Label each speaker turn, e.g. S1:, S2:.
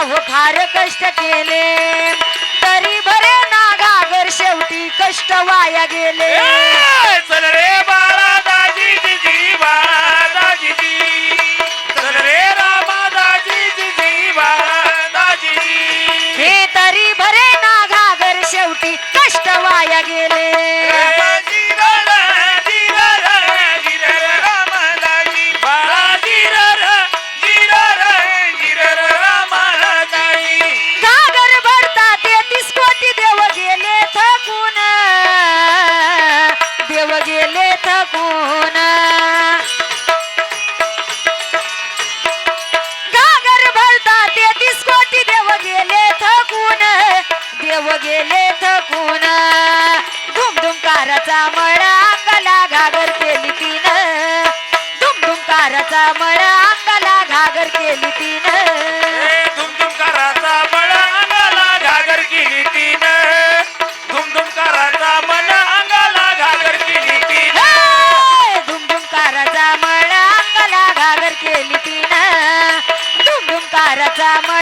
S1: अहो फार कष्ट केले तरी बरे ना घागर शेवटी कष्ट वाया गेले
S2: चल रे बाळा दाजी जी बाळा दाजी चल रे रामा दाजी जी बाळा दाजी
S1: हे तरी बरे ना घागर शेवटी कष्ट वाया गेले घागर भरता 33 कोटी देव गेले थकून देव गेले थकून घागर भरता 33 कोटी देव गेले थकून देव गेले थकून धुमधुम काराचा मळा